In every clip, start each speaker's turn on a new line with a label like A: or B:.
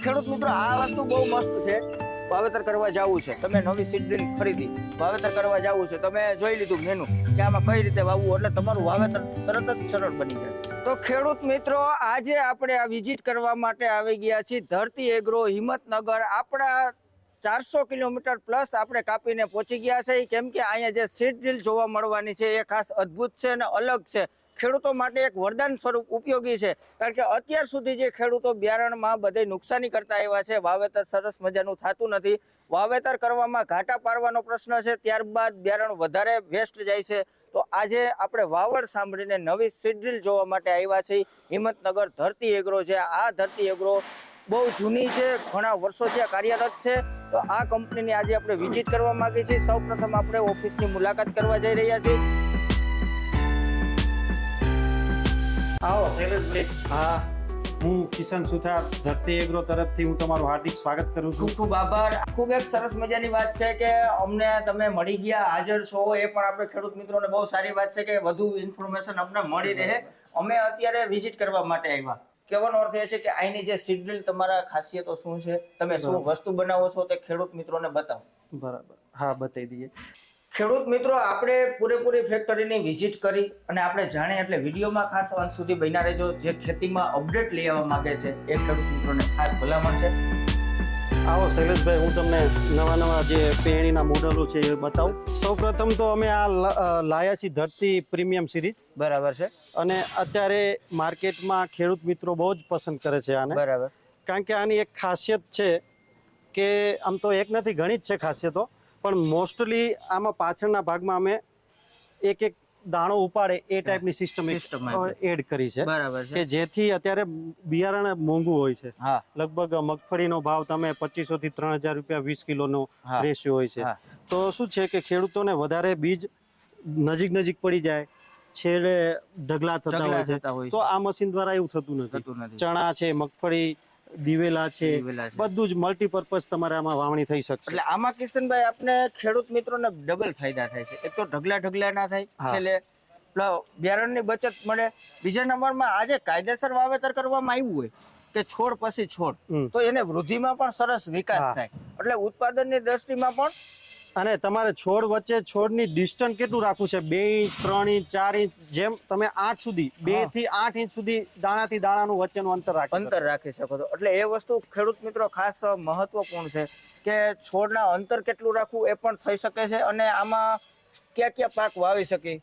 A: ખેડૂત મિત્રો આ વસ્તુ બહુ મસ્ત છે. વાવેતર કરવા જવું છે, તમે નવી સીડ ડ્રીલ ખરીદી, વાવેતર કરવા જવું છે, તમે જોઈ લીધું મેનુ કે આમાં કઈ રીતે વાવવું, એટલે તમારું વાવેતર તરત જ સરળ બની જશે. તો ખેડૂત મિત્રો, આજે આપણે આ વિઝિટ કરવા માટે આવી ગયા છીએ ધરતી એગ્રો હિંમતનગર. આપણા 400 કિલોમીટર પ્લસ આપણે કાપીને પહોંચી ગયા છે, કેમ કે અહીંયા જે સીડ ડ્રીલ જોવા મળવાની છે એ ખાસ અદ્ભુત છે અને અલગ છે. ખેડૂતો માટે એક વરદાન સ્વરૂપ ઉપયોગી છે, કારણ કે અત્યાર સુધી જે ખેડૂતો બિયારણમાં બધે નુકસાની કરતા આવ્યા છે, વાવેતર સરસ મજાનું થતું નથી, વાવેતર કરવામાં ઘાટા પાડવાનો પ્રશ્ન છે, ત્યારબાદ બિયારણ વધારે વેસ્ટ જાય છે. તો આજે આપણે વાવડ સાંભળીને નવી સીડ ડ્રીલ જોવા માટે આવ્યા છીએ હિંમતનગર ધરતી એગ્રો છે. આ ધરતી એગ્રો બહુ જૂની છે, ઘણા વર્ષોથી કાર્યરત છે. તો આ કંપનીની આજે આપણે વિઝિટ કરવા માંગીએ છીએ. સૌ પ્રથમ આપણે ઓફિસની મુલાકાત કરવા જઈ રહ્યા છીએ.
B: આવો શૈલેષભાઈ.
A: હા,
B: હું કિશન સુથાર ધરતી એગ્રો તરફથી હું તમારું હાર્દિક સ્વાગત કરું છું.
A: ખૂબ ખૂબ આભાર. ખૂબ એક સરસ મજાની વાત છે કે અમને તમે મળી ગયા, હાજર છો, એ પણ આપણે ખેડૂત મિત્રોને બહુ સારી વાત છે કે વધુ ઇન્ફોર્મેશન અમને મળી રહે. અમે અત્યારે વિઝિટ કરવા માટે આવ્યા. કહેવાનો અર્થ એ છે કે અહીંની જે સીડ ડ્રીલ, તમારા ખાસિયતો શું છે, તમે શું વસ્તુ બનાવો છો, તે ખેડૂત મિત્રોને બતાવો.
B: બરાબર, હા, બતાવી દઈએ.
A: ખેડૂત મિત્રો, આપણે પૂરેપૂરી ફેક્ટરીની વિઝિટ કરી અને આપણે જાણીએ, એટલે વિડીયોમાં ખાસ અંત સુધી બન્યા રહેજો. જે ખેતીમાં અપડેટ લઈ આવવા માંગે છે એ ખેડૂત મિત્રોને ખાસ ભલામણ છે.
B: આવો શૈલેષભાઈ, હું તમને નવા જે પેણીના મોડલો છે એ બતાવું. સૌપ્રથમ તો અમે આ લાયા છીએ ધરતી પ્રીમિયમ સિરીઝ.
A: બરાબર છે.
B: અને અત્યારે માર્કેટમાં ખેડૂત મિત્રો બહુ જ પસંદ કરે છે આને.
A: બરાબર.
B: કારણ કે આની એક ખાસિયત છે કે આમ તો એક નથી, ઘણી જ છે ખાસિયતો, પણ મોસ્ટલી આમાં પાછળના ભાગમાં અમે એક દાણો ઉપાડે એ ટાઈપની સિસ્ટમ એડ કરી છે.
A: બરાબર છે.
B: કે જેથી અત્યારે બિયારણ મોંઘું હોય છે.
A: હા.
B: લગભગ મગફળીનો ભાવ તમે 2500 થી 3000 રૂપિયા 20 કિલોનો રેશિયો હોય છે. તો શું છે કે ખેડૂતોને વધારે બીજ નજીક પડી જાય, છેડે ઢગલા થતા હોય છે, તો આ મશીન દ્વારા એવું થતું નથી. ચણા છે, મગફળી, દિવેલા છે, બધું જ મલ્ટીપર્પઝ તમારે આમાં વાવણી થઈ શકશે.
A: એટલે આમાં કિશનભાઈ, આપણે ખેડૂત મિત્રોને ડબલ ફાયદા થાય છે. એક તો ઢગલા ના થાય, છેલ્લે બિયારણની બચત મળે. બીજા નંબરમાં આજે કાયદેસર વાવેતર કરવામાં આવ્યું હોય કે છોડ પછી છોડ, તો એને વૃદ્ધિમાં પણ સરસ વિકાસ થાય, એટલે ઉત્પાદનની દ્રષ્ટિમાં પણ.
B: અને તમારે છોડ વચ્ચે છોડની ડિસ્ટન્સ કેટલું રાખવું છે? 2 ઇંચ, 3 ઇંચ, 4 ઇંચ, જેમ તમે 8 સુધી, 2 થી 8 ઇંચ સુધી દાણાથી દાણાનું વચ્ચેનું અંતર
A: રાખી શકો છો. એટલે એ વસ્તુ ખેડૂત મિત્રો ખાસ મહત્વપૂર્ણ છે કે છોડના અંતર કેટલું રાખવું એ પણ થઈ શકે છે. અને આમાં કયા પાક વાવી શકે?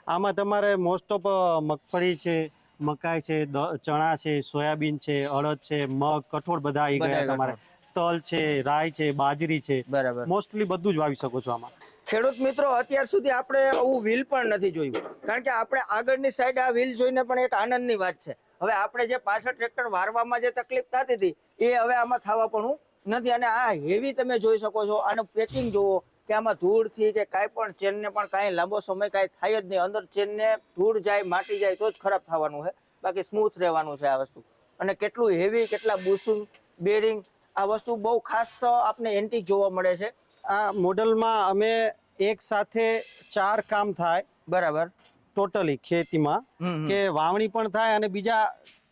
B: આમાં તમારે મોસ્ટ ઓફ મગફળી છે, મકાઈ છે, ચણા છે, સોયાબીન છે, અડદ છે, મગ, કઠોળ બધા આવી ગયા. તમારે તલ છે, રાઈ છે, બાજરી છે,
A: બરાબર,
B: મોસ્ટલી બધું જ વાવી શકો છો આમાં.
A: ખેડૂત મિત્રો, અત્યાર સુધી આપણે આવું વ્હીલ પણ નથી જોયું, કારણ કે આપણે આગળની સાઈડ આ વ્હીલ જોઈને પણ એક આનંદની વાત છે. હવે આપણે જે પાછળ ટ્રેક્ટર વારવામાં જે તકલીફ થતી હતી એ હવે આમાં થવા પણ નથી. અને આ હેવી તમે જોઈ શકો છો. આનું પેકિંગ જુઓ કે આમાં ધૂળથી કે કાંઈ પણ ચેનને પણ કાંઈ લાંબો સમય કાંઈ થાય જ નહીં. અંદર ચેનને ધૂળ જાય, માટી જાય તો જ ખરાબ થવાનું છે, બાકી સ્મૂથ રહેવાનું છે આ વસ્તુ. અને કેટલું હેવી, કેટલા બુશિંગ, બેરિંગ, આ વસ્તુ બહુ ખાસ આપને એન્ટિક જોવા મળે છે.
B: આ મોડલમાં અમે એક સાથે 4 કામ થાય. બરાબર. ટોટલી ખેતીમાં કે વાવણી પણ થાય અને બીજા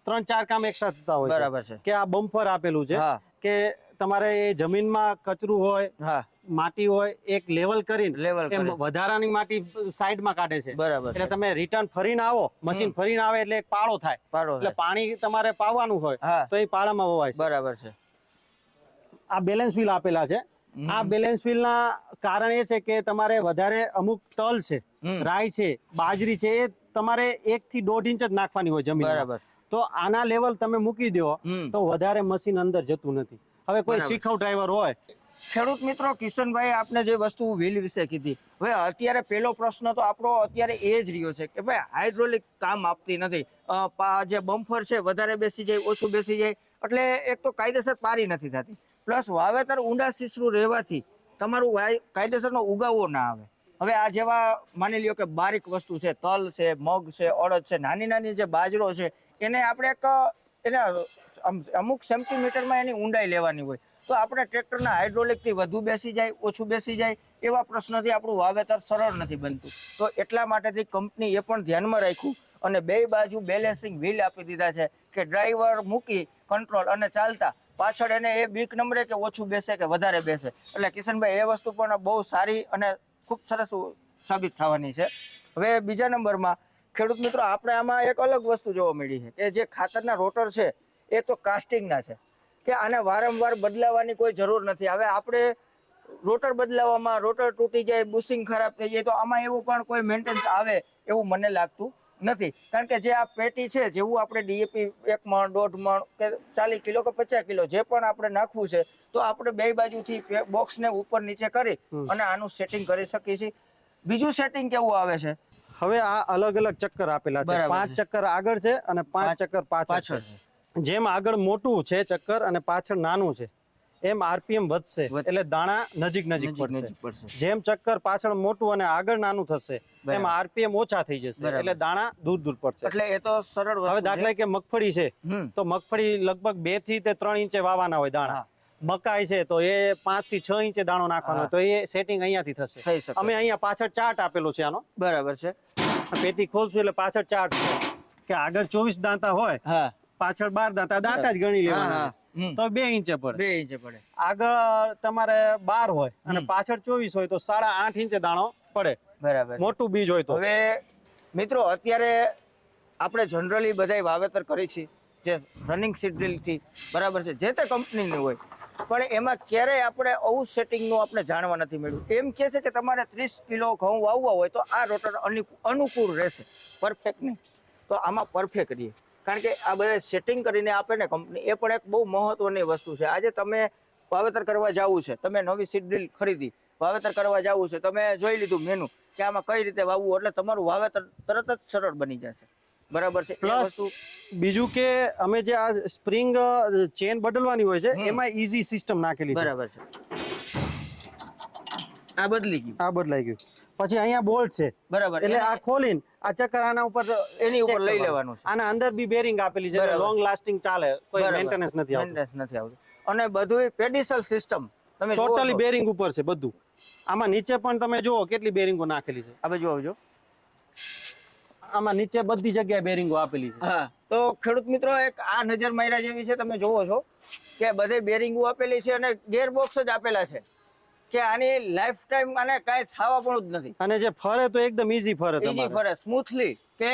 B: 3-4 કામ એક્સ્ટ્રા થતા હોય.
A: બરાબર છે.
B: કે આ બમ્પર આપેલું છે કે તમારે એ જમીનમાં કચરું હોય, માટી હોય, એક લેવલ કરીને વધારાની માટી સાઈડમાં કાઢે છે.
A: બરાબર.
B: એટલે તમે રિટર્ન ફરીને આવો, મશીન ફરીને આવે એટલે એક પાળો થાય. એટલે પાણી તમારે પાવાનું હોય તો એ પાળામાં વવાય છે.
A: બરાબર છે.
B: આ બેલેન્સ વ્હીલ આપેલા છે. આ બેલેન્સ વ્હીલ ના કારણ એ છે કે તમારે વધારે અમુક તલ છે, રાઈ છે, બાજરી છે, એ તમારે 1 થી 1.5 ઇંચ જ નાખવાની હોય જમીન.
A: બરાબર.
B: તો આના લેવલ તમે મૂકી દો તો વધારે મશીન અંદર જતું નથી. હવે કોઈ શીખવ ડ્રાઈવર હોય.
A: ખેડૂત મિત્રો, કિશનભાઈ આપને જે વસ્તુ વ્હીલ વિશે કીધી, હવે અત્યારે પહેલો પ્રશ્ન તો આપણો અત્યારે એ જ રહ્યો છે કે ભાઈ હાઇડ્રોલિક કામ આપતી નથી. જે બમ્ફર છે વધારે બેસી જાય, ઓછું બેસી જાય, એટલે એક તો કાયદેસર પારી નથી થતી. પ્લસ વાવેતર ઊંડા શીસરું રહેવાથી તમારું કાયદેસરનો ઉગાવો ના આવે. હવે આ જેવા માની લ્યો કે બારીક વસ્તુ છે, તલ છે, મગ છે, અડદ છે, નાની જે બાજરો છે, એને આપણે એને અમુક સેન્ટીમીટરમાં એની ઊંડાઈ લેવાની હોય. તો આપણે ટ્રેક્ટરના હાઇડ્રોલિકથી વધુ બેસી જાય, ઓછું બેસી જાય, એવા પ્રશ્નથી આપણું વાવેતર સરળ નથી બનતું. તો એટલા માટેથી કંપની એ પણ ધ્યાનમાં રાખ્યું અને બે બાજુ બેલેન્સિંગ વ્હીલ આપી દીધા છે કે ડ્રાઈવર મૂકી કંટ્રોલ અને ચાલતા પાછળ એને એ બીક નંબરે કે ઓછું બેસે કે વધારે બેસે. એટલે કિશનભાઈ એ વસ્તુ પણ બહુ સારી અને ખૂબ સરસ સાબિત થવાની છે. હવે બીજા નંબરમાં ખેડૂત મિત્રો આપણે આમાં એક અલગ વસ્તુ જોવા મળી છે કે જે ખાતરના રોટર છે એ તો કાસ્ટિંગના છે કે આને વારંવાર બદલાવાની કોઈ જરૂર નથી. હવે આપણે રોટર બદલાવામાં રોટર તૂટી જાય, બુશિંગ ખરાબ થઈ જાય, તો આમાં એવું પણ કોઈ મેન્ટેનન્સ આવે એવું મને લાગતું નથી. કારણ કે જે આ પેટી છે, જેવું આપણે ડીએપી 1 મણ 1.5 મણ કે 40 કિલો કે 50 કિલો જે પણ આપણે નાખવું છે, તો આપણે બે બાજુથી બોક્સને ઉપર નીચે કરી અને આનું સેટિંગ કરી શકીએ છીએ. બીજું સેટિંગ કેવું આવે છે,
B: હવે આ અલગ અલગ ચક્કર આપેલા છે. 5 ચક્કર આગળ છે અને 5 ચક્કર પાછળ છે. જેમ આગળ મોટું છે ચક્કર અને પાછળ નાનું છે, એમ આરપીએમ વધશે એટલે દાણા નજીક પડશે. જેમ ચક્કર પાછળ મોટું અને આગળ નાનું થશે એમ આરપીએમ ઓછા થઈ જશે એટલે દાણા દૂર પડશે.
A: એટલે એ તો સરળ.
B: હવે દાખલા કે મગફળી છે તો મગફળી લગભગ 2 થી 3 ઇંચે વાવાના હોય દાણા. મકાઈ છે તો એ 5 થી 6 ઇંચે દાણો નાખવાનો, તો એ સેટિંગ અહીંયાથી થશે. અમે અહીંયા પાછળ ચાર્ટ આપેલો છે આનો.
A: બરાબર છે.
B: પેટી ખોલશું એટલે પાછળ ચાર્ટ છે કે આગળ 24 દાંતા હોય, પાછળ 12 દાંતા. દાંતા જ ગણી લેવાના તો 2 ઇંચે પડે. 2 ઇંચે પડે. આગળ તમારે 12 હોય અને પાછળ 24 હોય તો 8.5 ઇંચે દાણો પડે. બરાબર. મોટું બીજ હોય તો. હવે
A: મિત્રો અત્યારે આપણે જનરલી બધાય વાવેતર કરી છે જે રનિંગ સીડ ડ્રીલ થી, બરાબર છે, જે તે કંપનીની હોય, પણ એમાં ક્યારેય આપણે આવું સેટિંગનું આપણે જાણવા નથી મળ્યું. એમ કહે છે કે તમારે 30 કિલો ઘઉં વાવવા હોય તો આ રોટર અનુકૂળ રહેશે, પરફેક્ટ નહીં. તો આમાં પરફેક્ટ રહીએ, કારણ કે આ બધા સેટિંગ કરીને આપે ને કંપની, એ પણ એક બહુ મહત્વની વસ્તુ છે. આજે તમે વાવેતર કરવા જવું છે, તમે નવી સીડ ડ્રીલ ખરીદી, વાવેતર કરવા જવું છે, તમે જોઈ લીધું મેનુ કે આમાં કઈ રીતે વાવવું, એટલે તમારું વાવેતર તરત જ સરળ બની જશે. બરાબર છે.
B: પ્લસ બીજું કે અમે જે આ સ્પ્રિંગ ચેન બદલવાની હોય છે એમાં ઈઝી સિસ્ટમ નાખેલી છે.
A: બરાબર છે. આ બદલાઈ ગયું.
B: પછી અહીંયા બોલ્ટ છે, બરાબર, એટલે આ ખોલીને આ ચક્કર આના ઉપર
A: એની ઉપર લઈ લેવાનું છે.
B: આના અંદર બી બેરિંગ આપેલી છે, લોંગ લાસ્ટિંગ ચાલે, કોઈ મેન્ટેનન્સ નથી આવતું.
A: અને બધું પેડિસલ સિસ્ટમ
B: તમે ટોટલી બેરિંગ ઉપર છે બધું. આમાં નીચે પણ તમે જુઓ કેટલી બેરિંગો નાખેલી છે.
A: આ બાજુ આવજો.
B: આમાં નીચે બધી જગ્યાએ બેરિંગો આપેલી છે.
A: હા, તો ખેડૂત મિત્રો એક આ નજર માર્યા જેવી છે. તમે જોવો છો કે બધે બેરિંગો આપેલી છે અને ગિયર બોક્સ જ આપેલા છે કે આની લાઈફ ટાઈમ આને કાંઈ થવા પણ જ નથી.
B: અને જે ફરે તો એકદમ ઈઝી ફરે
A: સ્મૂથલી, કે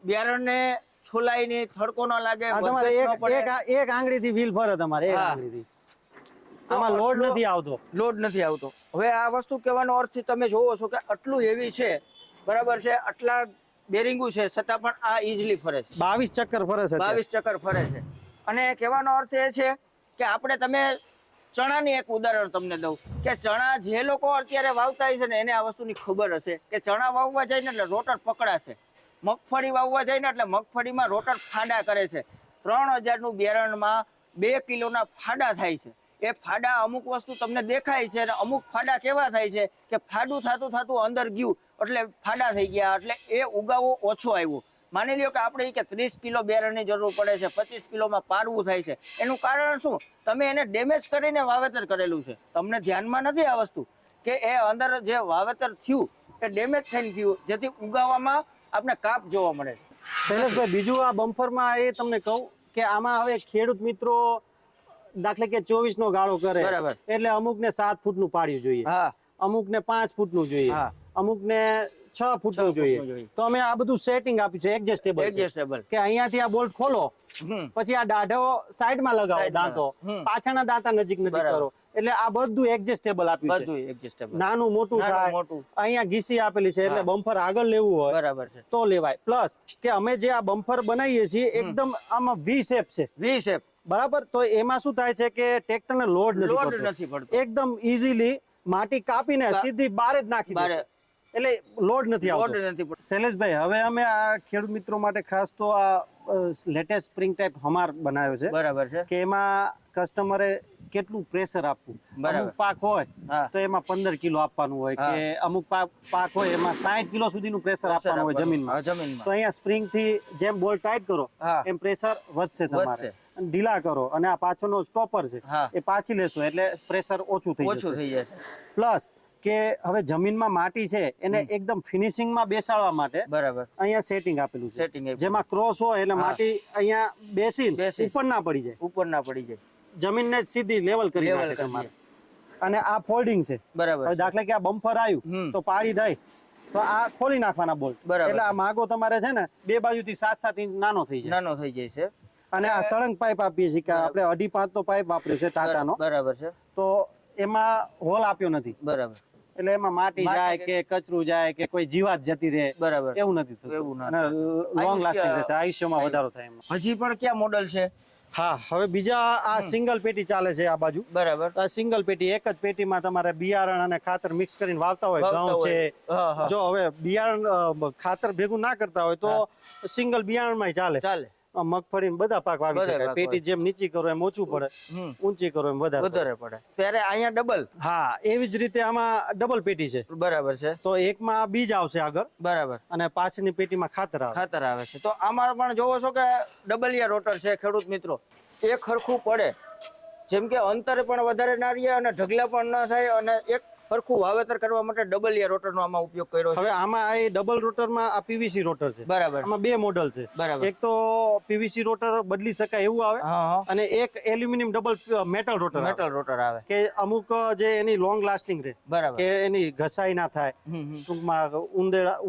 A: બિયારણને છોલાઈ ની, થડકો ન લાગે.
B: તમારે એક આંગળીથી વ્હીલ ફરે તમારે, એક આંગળીથી. આમાં લોડ નથી આવતો. હવે આ વસ્તુ કહેવાનો અર્થ તમે જોવો છો કે આટલું હેવી છે, બરાબર છે, આટલા બેરિંગો છે, છતાં પણ આ ઈઝીલી ફરે છે. 22 ચક્કર ફરે છે. 22 ચક્કર ફરે છે. અને કહેવાનો અર્થ એ છે કે આપણે તમે ચણાની એક ઉદાહરણ તમને દઉં કે ચણા જે લોકો અત્યારે વાવતા હશે ને એને આ વસ્તુની ખબર હશે કે ચણા વાવવા જાય ને એટલે રોટર પકડાશે, મગફળી વાવવા જાય ને એટલે મગફળીમાં રોટર ફાડા કરે છે. 3000 બિયારણમાં 2 કિલોના ફાડા થાય છે. એ ફાડા અમુક વસ્તુ તમને દેખાય છે અને અમુક ફાડા કેવા થાય છે કે ફાડું થતું અંદર ગયું એટલે ફાડા થઈ ગયા, એટલે એ ઉગાવો ઓછો આવ્યો. માની લ્યો કે આપણે કે 30 કિલો બિયારણની જરૂર પડે છે, 25 કિલોમાં પાડવું થાય છે. એનું કારણ શું? તમે એને ડેમેજ કરીને વાવેતર કરેલું છે. તમને ધ્યાનમાં નથી આ વસ્તુ કે એ અંદર જે વાવેતર થયું એ ડેમેજ થઈને થયું, જેથી ઉગાવવામાં આપણે કાપ જોવા મળે છે. શૈલેષભાઈ, બીજું આ બમ્પરમાં એ તમને કહું કે આમાં હવે ખેડૂત મિત્રો દાખલા કે 24 નો ગાળો કરે, બરાબર, એટલે અમુકને 7 ફૂટનું પાડ્યું જોઈએ, અમુકને 5 ફૂટનું જોઈએ, અમુકને 6 ફૂટનું જોઈએ. તો અમે આ બધું સેટિંગ આપ્યું છે, એડજસ્ટેબલ, કે અહીંયાથી આ બોલ્ટ ખોલો, પછી આ દાઢો સાઈડમાં લગાવો, દાંતો પાછળના દાંતા નજીક કરો, એટલે આ બધું એડજસ્ટેબલ આપ્યું છે. નાનું મોટું થાય. અહીંયા ઘીસી આપેલી છે, એટલે બમ્પર આગળ લેવું હોય, બરાબર છે, તો લેવાય. પ્લસ કે અમે જે આ બમ્પર બનાવીએ છીએ એકદમ આમાં વી શેપ છે, બરાબર. તો એમાં શું થાય છે કે ટ્રેક્ટરને લોડ નથી પડતો, એકદમ ઈઝીલી માટી કાપીને સીધી બાર જ નાખી દે, એટલે લોડ નથી આવતો. શૈલેષભાઈ, હવે અમે આ ખેડૂત મિત્રો માટે ખાસ તો આ લેટેસ્ટ સ્પ્રિંગ ટાઈપ હમાર બનાવ્યો છે, બરાબર છે, કે એમાં કસ્ટમરે કેટલું પ્રેશર આપવું. અમુક પાક હોય તો એમાં 15 કિલો આપવાનું હોય, કે અમુક પાક હોય એમાં 60 કિલો સુધીનું પ્રેશર આપવાનું હોય જમીનમાં. તો અહીંયા સ્પ્રિંગ થી જેમ બોલ્ટ ટાઈટ કરો એમ પ્રેશર વધશે તમારે, ઢીલા કરો અને આ પાછળનો સ્ટોપર છે એ પાછી લેશો એટલે પ્રેશર ઓછું થઈ જશે. પ્લસ કે હવે જમીનમાં માટી છે એને એકદમ ફિનિશિંગમાં બેસાડવા માટે, બરાબર, અહીંયા સેટિંગ આપેલું છે, જેમાં ક્રોસ હોય એટલે માટી અહીંયા બેસીને ઉપર ના પડી જાય. જમીનને સીધી લેવલ કરી
A: Level
B: નાખે
A: કરી
B: તમારે. અને આ ફોલ્ડિંગ છે.
A: બરાબર
B: હવે
A: છે.
B: દાખલા કે આ બમ્પર આવ્યું તો પાડી થાય તો આ ખોલી નાખવાના બોલ્ટ.
A: બરાબર
B: એટલે આ
A: છે.
B: માગો તમારે છે ને બે બાજુથી 7-7 ઇંચ નાનો થઈ જાય.
A: નાનો થઈ જાય છે.
B: અને આ સળંગ પાઇપ આપીએ છીએ કે આપણે 2.5 નો પાઇપ વાપર્યો છે ટાટાનો.
A: બરાબર છે.
B: તો એમાં હોલ આપ્યો નથી.
A: બરાબર.
B: એટલે એમાં માટી જાય કે કચરું જાય કે કોઈ જીવાત જતી રહે
A: બરાબર.
B: એવું નથી થતું.
A: એવું ના
B: અને લોંગ લાસ્ટિંગ રહેશે, આયુષ્યમાં વધારો થાય એમાં.
A: હજી પણ ક્યાં મોડલ છે?
B: હા, હવે બીજા આ સિંગલ પેટી ચાલે છે આ બાજુ.
A: બરાબર.
B: આ સિંગલ પેટી, એક જ પેટીમાં તમારે બિયારણ અને ખાતર મિક્સ કરીને વાવતા હોય.
A: વાવતા
B: ઘઉં
A: હોય.
B: છે,
A: હા, હા.
B: જો હવે બિયારણ ખાતર ભેગું ના કરતા હોય તો સિંગલ બિયારણમાં ચાલે.
A: ચાલે.
B: મગફળી બધા પાક વાવી
A: બધા
B: શકાય.
A: પાક
B: પેટી જેમ નીચી કરો એમ ઓછું પડે, ઊંચી કરો એમ વધારે પડે.
A: વધારે પડે. ત્યારે અહીંયા ડબલ.
B: હા, એવી જ રીતે આમાં ડબલ પેટી છે.
A: બરાબર છે.
B: તો એકમાં બીજ આવશે આગળ
A: બરાબર.
B: અને પાછળની પેટીમાં ખાતર આવે.
A: ખાતર આવે છે. તો આમાં પણ જોવો છો કે ડબલિયા રોટર છે ખેડૂત મિત્રો. એક ખરખું પડે, જેમ કે અંતર પણ વધારે ના રહે અને ઢગલા પણ ન થાય, અને એક સરખું વાવેતર કરવા માટે ડબલિયા રોટરનો આમાં ઉપયોગ કર્યો છે.
B: હવે આમાં આ ડબલ રોટરમાં આ પીવીસી રોટર છે.
A: બરાબર.
B: આમાં બે મોડલ છે.
A: બરાબર.
B: એક તો પીવીસી રોટર બદલી શકાય એવું આવે
A: હા, હા.
B: અને એક એલ્યુમિનિયમ ડબલ મેટલ રોટર આવે.
A: મેટલ રોટર આવે
B: કે અમુક જે એની લોંગ લાસ્ટિંગ રહે,
A: બરાબર.
B: કે એની ઘસાઈ ના થાય. ટૂંકમાં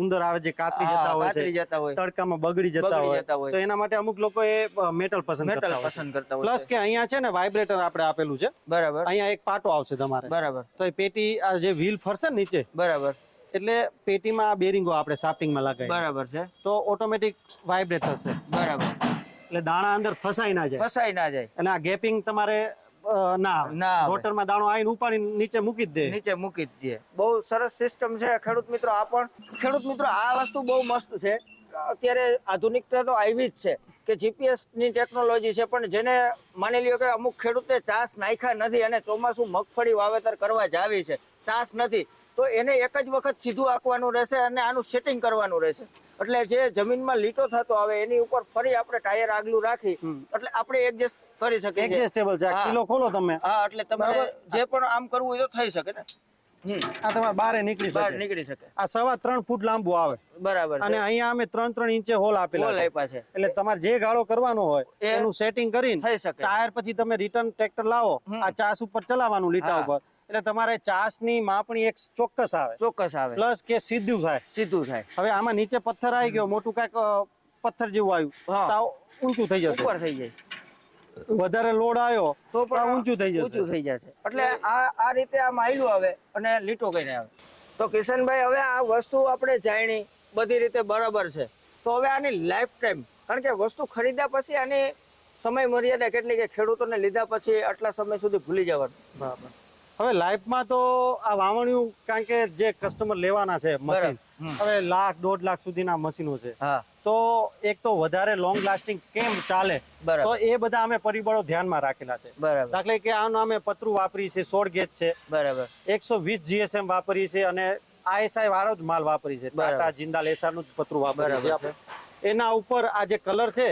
B: ઉંદર આવે જે કાતરી જતા હોય
A: કાતરી
B: છે,
A: જતા હોય,
B: તડકામાં બગડી જતા
A: બગડી જતા
B: હોય,
A: હોય.
B: તો એના માટે અમુક લોકો એ મેટલ પસંદ
A: મેટલ
B: કરતા હોય.
A: પસંદ કરતા હોય.
B: પ્લસ કે અહીંયા છે ને વાઇબ્રેટર આપણે આપેલું છે.
A: બરાબર.
B: અહીંયા એક પાટો આવશે તમારે.
A: બરાબર.
B: તો એ પેટી આ જે વ્હીલ ફરશે ને નીચે,
A: બરાબર.
B: એટલે પેટીમાં આ બેરિંગો આપણે શાફ્ટિંગમાં લગાવી,
A: બરાબર છે.
B: તો ઓટોમેટિક વાઇબ્રેટ થશે.
A: બરાબર.
B: એટલે દાણા અંદર ફસાઈ ના જાય
A: ફસાઈ ના જાય
B: અને આ ગેપિંગ તમારે ના આવે.
A: ના આવે.
B: રોટરમાં દાણો આવીને ઉપાડી નીચે મૂકી જ દે.
A: નીચે મૂકી જ દે. બહુ સરસ સિસ્ટમ છે ખેડૂત મિત્રો. આ પણ ખેડૂત મિત્રો આ વસ્તુ બહુ મસ્ત છે. અત્યારે આધુનિકતા તો આવી જ છે કે જીપીએસ ની ટેકનોલોજી છે, પણ જેને માની લ્યો કે અમુક ખેડૂતે ચાસ નાખ્યા નથી અને ચોમાસું મગફળી વાવેતર કરવા જાવી છે, ચાસ નથી, તો એને એક જ વખત સીધું આંકવાનું રહેશે અને આનું સેટિંગ કરવાનું રહેશે. એટલે જે જમીનમાં લીટો થતો આવે એની ઉપર ફરી આપણે ટાયર આગલું રાખી એટલે આપણે એડજસ્ટ કરી શકીએ.
B: એડજસ્ટેબલ છે. આ કિલો ખોલો તમે.
A: હા, એટલે તમારે જે પણ આમ કરવું હોય તો થઈ શકે ને.
B: આ તમારે બહાર નીકળી શકે. આ 3.25 ફૂટ લાંબુ આવે.
A: બરાબર.
B: અને અહીંયા અમે 3-3 ઇંચે હોલ આપેલા છે. એટલે તમારે જે ગાળો કરવાનો હોય એનું સેટિંગ કરીને
A: થઈ શકે.
B: ટાયર પછી તમે રિટર્ન ટ્રેક્ટર લાવો, આ ચાસ ઉપર ચલાવવાનું લીટા ઉપર, એટલે તમારે ચાસ ની માપણી એક ચોક્કસ આવે. પ્લસ કે સીધું થાય. હવે આમાં નીચે પથ્થર આવી ગયો, મોટું કઈક પથ્થર જેવું આવ્યું તો ઊંચું થઈ જશે.
A: ઉપર થઈ જાય.
B: વધારે લોડ આવ્યો તો પણ ઊંચું થઈ જશે.
A: એટલે આ રીતે આ માયલું આવે અને લીટો કરીને આવે. તો કિશનભાઈ, હવે આ વસ્તુ આપણે જાણી બધી રીતે બરાબર છે, તો હવે આની લાઈફ ટાઈમ, કારણ કે વસ્તુ ખરીદ્યા પછી આની સમય મર્યાદા કેટલી કે ખેડૂતોને લીધા પછી આટલા સમય સુધી ભૂલી જવાનું?
B: બરાબર. હવે લાઈફમાં તો આ વાવણિયું, કારણ કે જે કસ્ટમર લેવાના છે મશીન, હવે 1 લાખ 1.5 લાખ સુધીના મશીનો છે, તો એક તો વધારે લોંગ લાસ્ટિંગ કેમ ચાલે, તો એ બધા અમે પરિબળો ધ્યાનમાં રાખેલા છે. દાખલા કે આનું અમે પતરું વાપરી છે, 16 ગેજ છે, બરાબર, 120 GSM વાપરી છે અને ISI વાળો જ માલ વાપરી છે. ટાટા જિંદાલ એસઆર નું પતરું વાપરી છે. એના ઉપર આ જે કલર છે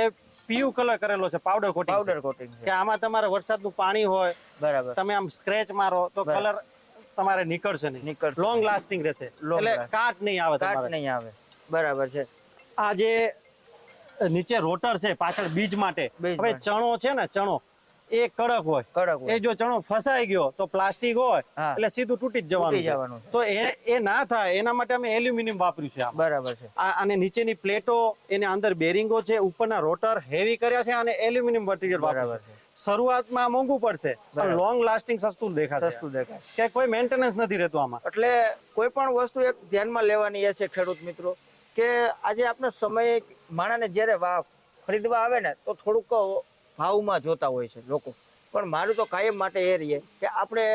B: એ પીયુ કલર કરેલો છે, પાવડર કોટિંગ, કે આમાં તમારે વરસાદનું પાણી હોય, બરાબર, તમે આમ સ્ક્રેચ મારો તો કલર તમારે નીકળશે નહીં, લોંગ લાસ્ટિંગ રહેશે, એટલે કાટ નહીં આવે. બરાબર છે. આ જે નીચે રોટર છે પાછળ બીજ માટે, હવે ચણો છે ને, ચણો એ કડક હોય, એ જો ચણો ફસાઈ ગયો તો પ્લાસ્ટિક હોય એટલે સીધું તૂટી જ જવાનું. તો એ ના થાય એના માટે અમે એલ્યુમિનિયમ વાપર્યું છે. બરાબર છે. અને નીચેની પ્લેટો, એને અંદર બેરિંગો છે, ઉપરના રોટર હેવી કર્યા છે અને એલ્યુમિનિયમ મટીરિયલ વાપર્યું છે. શરૂઆતમાં મોંઘું પડશે પણ લોંગ લાસ્ટિંગ સસ્તું દેખાશે, કે કોઈ મેન્ટેનન્સ નથી રહેતું આમાં. એટલે કોઈ પણ વસ્તુ એક ધ્યાનમાં લેવાની એ છે ખેડૂત મિત્રો, કે આજે આપણે સમય માણસને જ્યારે ખરીદવા આવે ને તો થોડુંક ભાવમાં જોતા હોય છે લોકો, પણ મારું તો કાયમ માટે એ રહીએ કે આપણે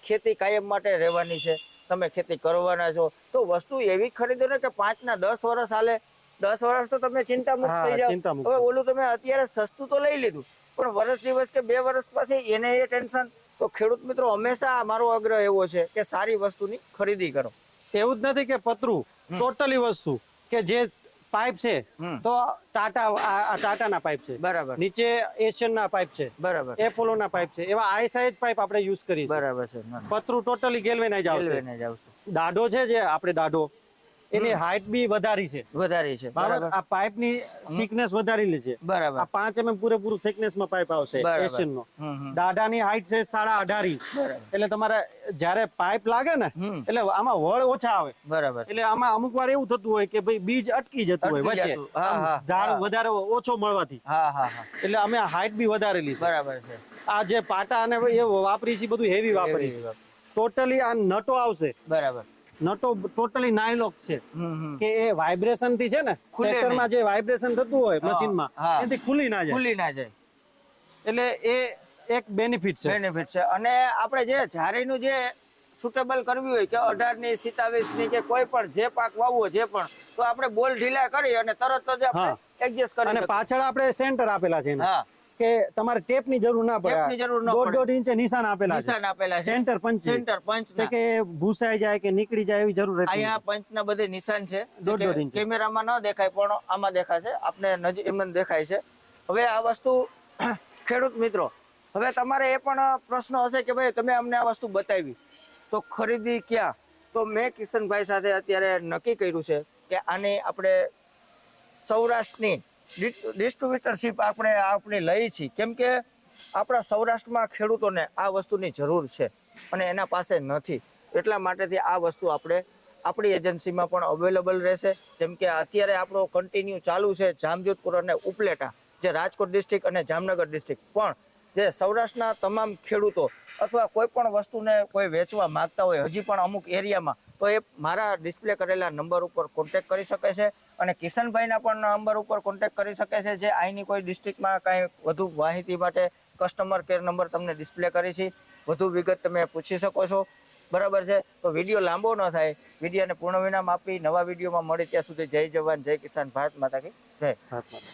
B: ખેતી કાયમ માટે રહેવાની છે. તમે ખેતી કરવાના છો તો વસ્તુ એવી ખરીદો ને કે 5 ના 10 વર્ષ હાલે. 10 વર્ષ તો તમે ચિંતા મુક્ત થઈ જાવ. હવે ઓલું તમે અત્યારે સસ્તું તો લઈ લીધું, પણ વર્ષ દિવસ કે 2 વર્ષ પછી એને એ ટેન્શન. તો ખેડૂત મિત્રો હંમેશા મારો આગ્રહ એવો છે કે સારી વસ્તુની ખરીદી કરો. એવું જ નથી કે પતરું ટોટલી વસ્તુ, કે જે પાઇપ છે તો ટાટાના પાઇપ છે, બરાબર, નીચે એશિયનના પાઇપ છે, બરાબર, એપોલોના પાઇપ છે, એવા આઈસાઈ પાઇપ આપણે યુઝ કરીએ. બરાબર છે. પતરું ટોટલી ગેલ્વેનાઇઝ આવશે. દાઢો છે જે આપણે દાઢો, એની હાઈટ બી વધારી છે
A: વધારી છે.
B: બરાબર. આ પાઇપ ની થિકનેસ વધારેલી છે.
A: બરાબર.
B: આ 5 mm પૂરેપૂરું થિકનેસ માં પાઇપ આવશે
A: બરાબર.
B: એશિયન નો.
A: હમ.
B: દાઢાની હાઈટ છે 18.5 ઇંચ.
A: બરાબર.
B: એટલે તમારે જ્યારે પાઇપ લાગે ને એટલે આમાં વળ ઓછા આવે.
A: બરાબર.
B: એટલે આમાં અમુક વાર એવું થતું હોય કે ભાઈ બીજ અટકી જતું હોય
A: અટકી
B: વચ્ચે
A: જતું. હા, હા,
B: ઝાડ વધારે ઓછો મળવાથી.
A: હા હા હા.
B: એટલે અમે આ હાઈટ બી વધારેલી છે.
A: બરાબર છે.
B: આ જે પાટા અને એ વાપરી છે બધું હેવી વાપરી છે. ટોટલી આ નટો આવશે.
A: બરાબર.
B: નટો ટોટલી નાયલોક છે
A: હમ.
B: કે એ વાઇબ્રેશન થી છે ને
A: ખુલે
B: ટ્રેક્ટરમાં જે વાઇબ્રેશન થતું હોય
A: હા,
B: મશીનમાં
A: હા.
B: એથી ખુલી ના જાય.
A: ખુલી ના જાય.
B: એટલે એ એક બેનિફિટ છે.
A: બેનિફિટ છે. અને આપણે જે જારીનું જે સુટેબલ કરવી હોય કે 18 ની 27 ની કે કોઈ પણ જે પાક વાવવો જે પણ તો આપણે બોલ ઢીલા કરી અને તરત જ આપણે
B: હા.
A: એડજસ્ટ કરી
B: અને
A: શકીએ.
B: પાછળ આપણે સેન્ટર આપેલા છે એના.
A: હા.
B: કે તમારે ટેપની જરૂર ના
A: ટેપની જરૂર ન
B: પડે.
A: પડે.
B: 1.5 ઇંચે નિશાન આપેલા છે.
A: નિશાન આપેલા છે.
B: સેન્ટર પંચ.
A: સેન્ટર પંચ
B: કે ભૂસાઈ જાય કે નીકળી જાય એવી જરૂર રહેતી
A: અહીંયા
B: નથી.
A: પંચના બધે નિશાન છે.
B: દોઢ
A: જે
B: ઇંચ.
A: કેમેરામાં ન દેખાય પણ આમાં દેખાશે. આપણે નજીક એમને દેખાય છે. હવે આ વસ્તુ ખેડૂત મિત્રો, હવે તમારે એ પણ પ્રશ્ન હશે કે ભાઈ તમે અમને આ વસ્તુ બતાવી તો ખરીદી ક્યાં? તો મેં કિશનભાઈ સાથે અત્યારે નક્કી કર્યું છે કે આની આપણે સૌરાષ્ટ્રની ડિસ્ટ્રીબ્યુટરશીપ આપણે લઈ છીએ. કેમ કે આપણા સૌરાષ્ટ્રમાં ખેડૂતોને આ વસ્તુની જરૂર છે અને એના પાસે નથી. એટલા માટેથી આ વસ્તુ આપણી એજન્સીમાં પણ અવેલેબલ રહેશે. જેમ કે અત્યારે આપણો કન્ટિન્યુ ચાલુ છે જામજોધપુર અને ઉપલેટા, જે રાજકોટ ડિસ્ટ્રિક્ટ અને જામનગર ડિસ્ટ્રિક્ટ. પણ જે સૌરાષ્ટ્રના તમામ ખેડૂતો અથવા કોઈ પણ વસ્તુને કોઈ વેચવા માંગતા હોય હજી પણ અમુક એરિયામાં, તો એ મારા ડિસ્પ્લે કરેલા નંબર ઉપર કોન્ટેક્ટ કરી શકે છે. અને કિશનભાઈના પણ નંબર ઉપર કોન્ટેક્ટ કરી શકે છે, જે અહીંની કોઈ ડિસ્ટ્રિક્ટમાં કાંઈ વધુ માહિતી માટે કસ્ટમર કેર નંબર તમને ડિસ્પ્લે કરી છે. વધુ વિગત તમે પૂછી શકો છો. બરાબર છે. તો વિડીયો લાંબો ન થાય, વિડીયોને પૂર્ણ વિરામ આપી નવા વિડીયોમાં મળે ત્યાં સુધી જય જવાન જય કિસાન, ભારત માતા કી જય.